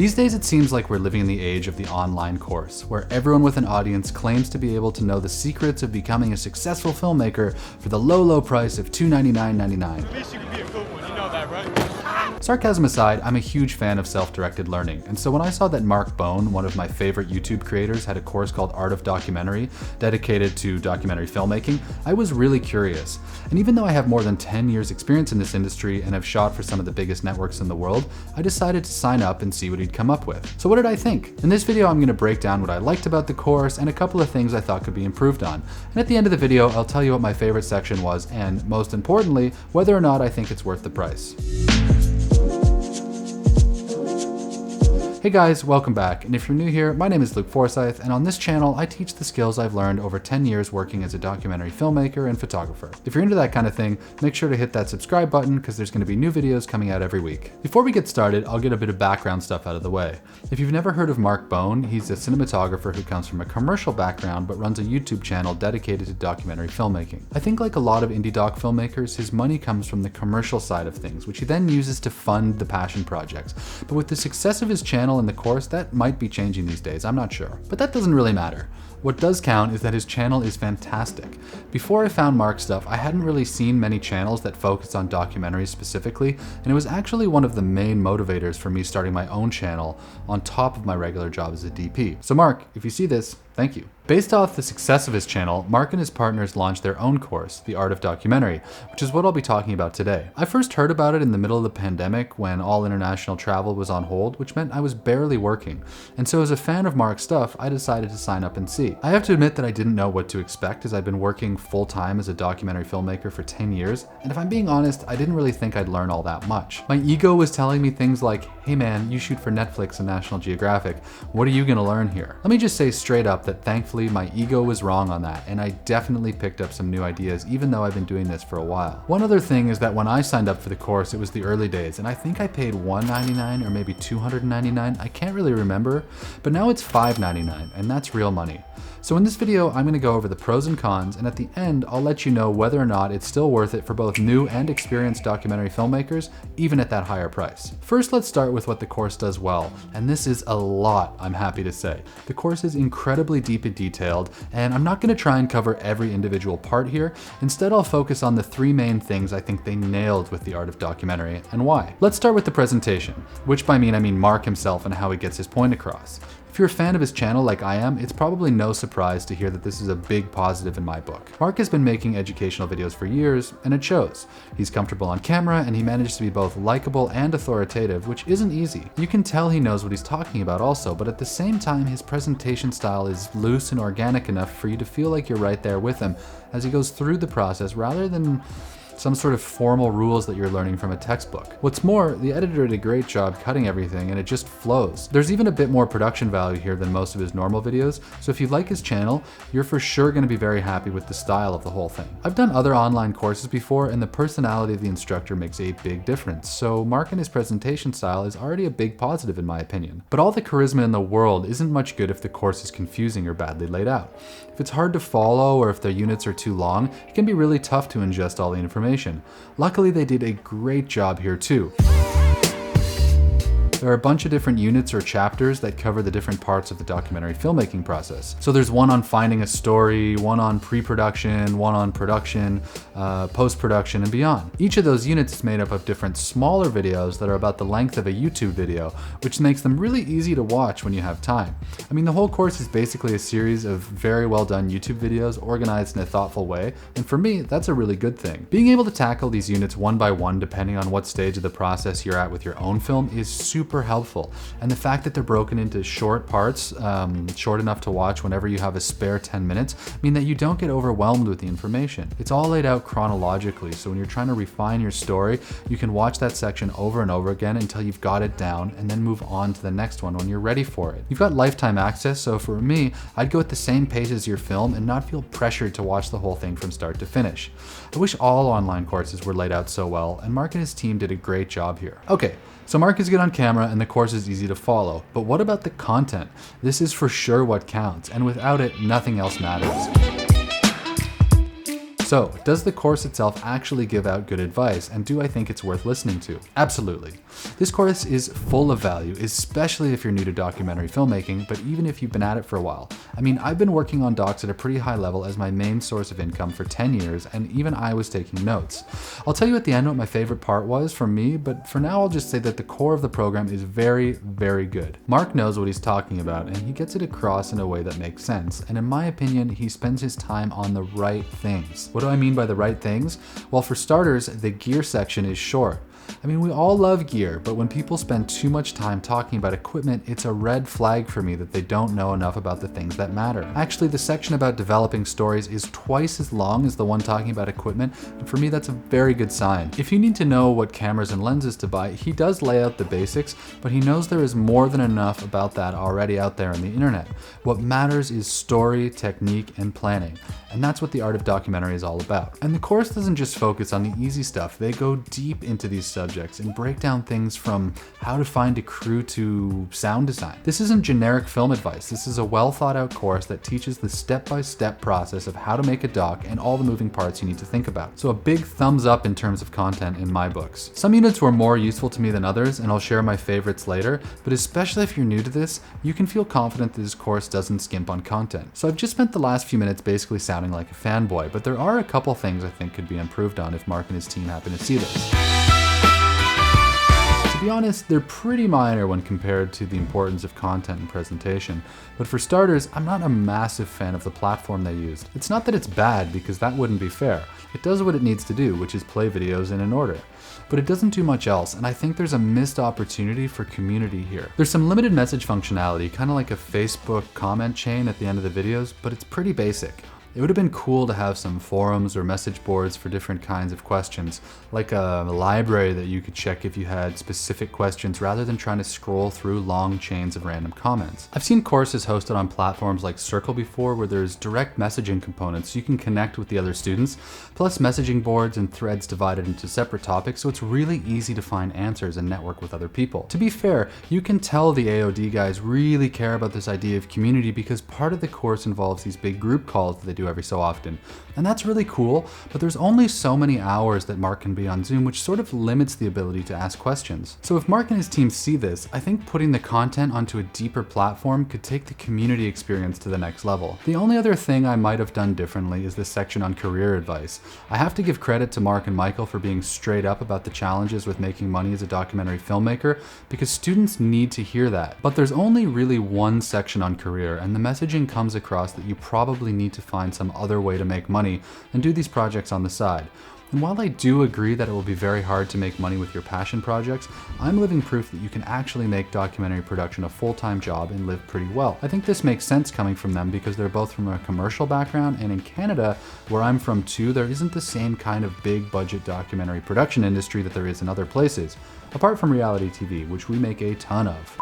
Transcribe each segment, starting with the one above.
These days it seems like we're living in the age of the online course, where everyone with an audience claims to be able to know the secrets of becoming a successful filmmaker for the low price of $299.99. At least you can be a good one, you know that, right? Sarcasm aside, I'm a huge fan of self-directed learning, and so when I saw that Mark Bone, one of my favorite YouTube creators, had a course called Art of Documentary dedicated to documentary filmmaking, I was really curious. And even though I have more than 10 years experience in this industry and have shot for some of the biggest networks in the world, I decided to sign up and see what he'd come up with. So what did I think? In this video, I'm going to break down what I liked about the course and a couple of things I thought could be improved on. And at the end of the video, I'll tell you what my favorite section was and, most importantly, whether or not I think it's worth the price. Hey guys, welcome back, and if you're new here, my name is Luke Forsyth, and on this channel I teach the skills I've learned over 10 years working as a documentary filmmaker and photographer. If you're into that kind of thing, make sure to hit that subscribe button because there's going to be new videos coming out every week. Before we get started, I'll get a bit of background stuff out of the way. If you've never heard of Mark Bone, he's a cinematographer who comes from a commercial background but runs a YouTube channel dedicated to documentary filmmaking. I think like a lot of indie doc filmmakers, his money comes from the commercial side of things, which he then uses to fund the passion projects. But with the success of his channel in the course, that might be changing these days, I'm not sure. But that doesn't really matter. What does count is that his channel is fantastic. Before I found Mark's stuff, I hadn't really seen many channels that focused on documentaries specifically, and it was actually one of the main motivators for me starting my own channel on top of my regular job as a DP. So Mark, if you see this, thank you. Based off the success of his channel, Mark and his partners launched their own course, The Art of Documentary, which is what I'll be talking about today. I first heard about it in the middle of the pandemic when all international travel was on hold, which meant I was barely working. And so as a fan of Mark's stuff, I decided to sign up and see. I have to admit that I didn't know what to expect as I've been working full-time as a documentary filmmaker for 10 years, and if I'm being honest, I didn't really think I'd learn all that much. My ego was telling me things like, hey man, you shoot for Netflix and National Geographic, what are you gonna learn here? Let me just say straight up that thankfully my ego was wrong on that, and I definitely picked up some new ideas even though I've been doing this for a while. One other thing is that when I signed up for the course, it was the early days, and I think I paid $199 or maybe $299, I can't really remember, but now it's $599, and that's real money. So in this video, I'm going to go over the pros and cons, and at the end, I'll let you know whether or not it's still worth it for both new and experienced documentary filmmakers, even at that higher price. First, let's start with what the course does well, and this is a lot, I'm happy to say. The course is incredibly deep and detailed, and I'm not going to try and cover every individual part here. Instead, I'll focus on the three main things I think they nailed with the Art of Documentary, and why. Let's start with the presentation, which by I mean Mark himself and how he gets his point across. If you're a fan of his channel like I am, it's probably no surprise to hear that this is a big positive in my book. Mark has been making educational videos for years, and it shows. He's comfortable on camera, and he manages to be both likable and authoritative, which isn't easy. You can tell he knows what he's talking about also, but at the same time, his presentation style is loose and organic enough for you to feel like you're right there with him as he goes through the process rather than some sort of formal rules that you're learning from a textbook. What's more, the editor did a great job cutting everything and it just flows. There's even a bit more production value here than most of his normal videos, so if you like his channel, you're for sure going to be very happy with the style of the whole thing. I've done other online courses before and the personality of the instructor makes a big difference, so Mark and his presentation style is already a big positive in my opinion. But all the charisma in the world isn't much good if the course is confusing or badly laid out. If it's hard to follow or if the units are too long, it can be really tough to ingest all the information. Luckily, they did a great job here too. There are a bunch of different units or chapters that cover the different parts of the documentary filmmaking process. So there's one on finding a story, one on pre-production, one on production, post-production, and beyond. Each of those units is made up of different smaller videos that are about the length of a YouTube video, which makes them really easy to watch when you have time. I mean, the whole course is basically a series of very well done YouTube videos organized in a thoughtful way, and for me, that's a really good thing. Being able to tackle these units one by one depending on what stage of the process you're at with your own film is super helpful, and the fact that they're broken into short parts, short enough to watch whenever you have a spare 10 minutes, mean that you don't get overwhelmed with the information. It's all laid out chronologically, so when you're trying to refine your story, you can watch that section over and over again until you've got it down and then move on to the next one when you're ready for it. You've got lifetime access, so for me, I'd go at the same pace as your film and not feel pressured to watch the whole thing from start to finish. I wish all online courses were laid out so well, and Mark and his team did a great job here. Okay, so Mark is good on camera and the course is easy to follow, but what about the content? This is for sure what counts, and without it, nothing else matters. So, does the course itself actually give out good advice, and do I think it's worth listening to? Absolutely. This course is full of value, especially if you're new to documentary filmmaking, but even if you've been at it for a while. I mean, I've been working on docs at a pretty high level as my main source of income for 10 years, and even I was taking notes. I'll tell you at the end what my favorite part was for me, but for now I'll just say that the core of the program is very, very good. Mark knows what he's talking about, and he gets it across in a way that makes sense, and in my opinion, he spends his time on the right things. What do I mean by the right things? Well, for starters, the gear section is short. I mean, we all love gear, but when people spend too much time talking about equipment, it's a red flag for me that they don't know enough about the things that matter. Actually, the section about developing stories is twice as long as the one talking about equipment, and for me that's a very good sign. If you need to know what cameras and lenses to buy, he does lay out the basics, but he knows there is more than enough about that already out there on the internet. What matters is story, technique, and planning, and that's what the art of documentary is all about. And the course doesn't just focus on the easy stuff, they go deep into these subjects and break down things from how to find a crew to sound design. This isn't generic film advice. This is a well thought out course that teaches the step-by-step process of how to make a doc and all the moving parts you need to think about. So a big thumbs up in terms of content in my books. Some units were more useful to me than others, and I'll share my favorites later, but especially if you're new to this, you can feel confident that this course doesn't skimp on content. So I've just spent the last few minutes basically sounding like a fanboy, but there are a couple things I think could be improved on if Mark and his team happen to see this. To be honest, they're pretty minor when compared to the importance of content and presentation, but for starters, I'm not a massive fan of the platform they used. It's not that it's bad, because that wouldn't be fair. It does what it needs to do, which is play videos in an order. But it doesn't do much else, and I think there's a missed opportunity for community here. There's some limited message functionality, kind of like a Facebook comment chain at the end of the videos, but it's pretty basic. It would have been cool to have some forums or message boards for different kinds of questions, like a library that you could check if you had specific questions rather than trying to scroll through long chains of random comments. I've seen courses hosted on platforms like Circle before where there's direct messaging components so you can connect with the other students, plus messaging boards and threads divided into separate topics, so it's really easy to find answers and network with other people. To be fair, you can tell the AOD guys really care about this idea of community because part of the course involves these big group calls that they do every so often. And that's really cool, but there's only so many hours that Mark can be on Zoom, which sort of limits the ability to ask questions. So if Mark and his team see this, I think putting the content onto a deeper platform could take the community experience to the next level. The only other thing I might have done differently is this section on career advice. I have to give credit to Mark and Michael for being straight up about the challenges with making money as a documentary filmmaker, because students need to hear that. But there's only really one section on career, and the messaging comes across that you probably need to find some other way to make money and do these projects on the side. And while I do agree that it will be very hard to make money with your passion projects, I'm living proof that you can actually make documentary production a full-time job and live pretty well. I think this makes sense coming from them because they're both from a commercial background, and in Canada, where I'm from too, there isn't the same kind of big budget documentary production industry that there is in other places, apart from reality TV, which we make a ton of.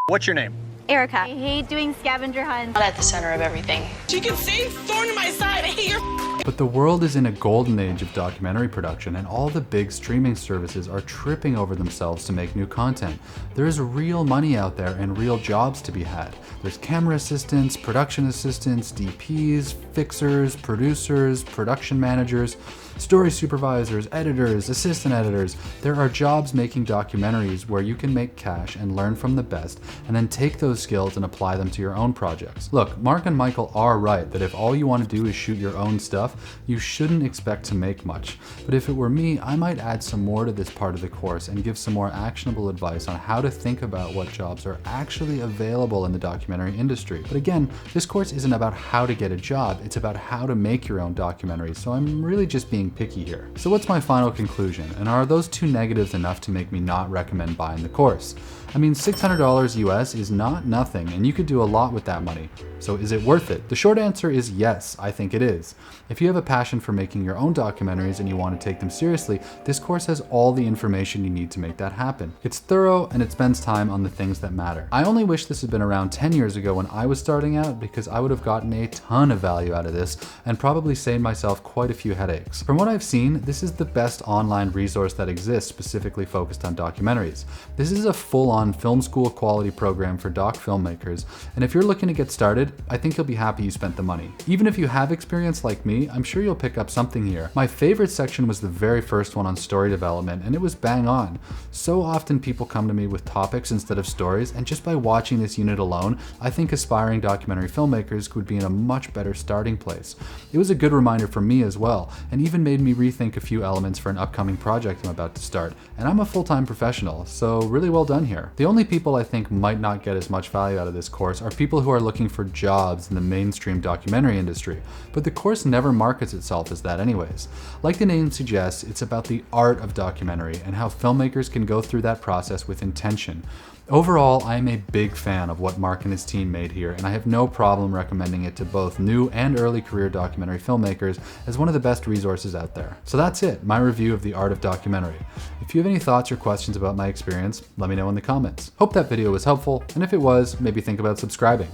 What's your name? Erica. I hate doing scavenger hunts. Not at the center of everything. You can see thorn in my side. I hate your. But the world is in a golden age of documentary production, and all the big streaming services are tripping over themselves to make new content. There's real money out there and real jobs to be had. There's camera assistants, production assistants, DPs, fixers, producers, production managers, story supervisors, editors, assistant editors. There are jobs making documentaries where you can make cash and learn from the best, and then take those skills and apply them to your own projects. Look, Mark and Michael are right that if all you want to do is shoot your own stuff, you shouldn't expect to make much. But if it were me, I might add some more to this part of the course and give some more actionable advice on how to think about what jobs are actually available in the documentary industry. But again, this course isn't about how to get a job, it's about how to make your own documentaries, so I'm really just being picky here. So what's my final conclusion, and are those two negatives enough to make me not recommend buying the course? I mean, $600 US is not nothing, and you could do a lot with that money. So is it worth it? The short answer is yes, I think it is. If you have a passion for making your own documentaries and you want to take them seriously, this course has all the information you need to make that happen. It's thorough and it spends time on the things that matter. I only wish this had been around 10 years ago when I was starting out, because I would have gotten a ton of value out of this and probably saved myself quite a few headaches. From what I've seen, this is the best online resource that exists specifically focused on documentaries. This is a full-on full-on film school quality program for doc filmmakers, and if you're looking to get started, I think you'll be happy you spent the money. Even if you have experience like me, I'm sure you'll pick up something here. My favorite section was the very first one on story development, and it was bang on. So often people come to me with topics instead of stories, and just by watching this unit alone, I think aspiring documentary filmmakers would be in a much better starting place. It was a good reminder for me as well, and even made me rethink a few elements for an upcoming project I'm about to start. And I'm a full-time professional, so really well done here. The only people I think might not get as much value out of this course are people who are looking for jobs in the mainstream documentary industry, but the course never markets itself as that anyways. Like the name suggests, it's about the art of documentary and how filmmakers can go through that process with intention. Overall, I am a big fan of what Mark and his team made here, and I have no problem recommending it to both new and early career documentary filmmakers as one of the best resources out there. So that's it, my review of the art of documentary. If you have any thoughts or questions about my experience, let me know in the comments. Hope that video was helpful, and if it was, maybe think about subscribing.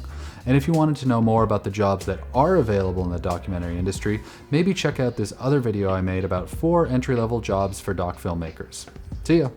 And if you wanted to know more about the jobs that are available in the documentary industry, maybe check out this other video I made about 4 entry-level jobs for doc filmmakers. See ya!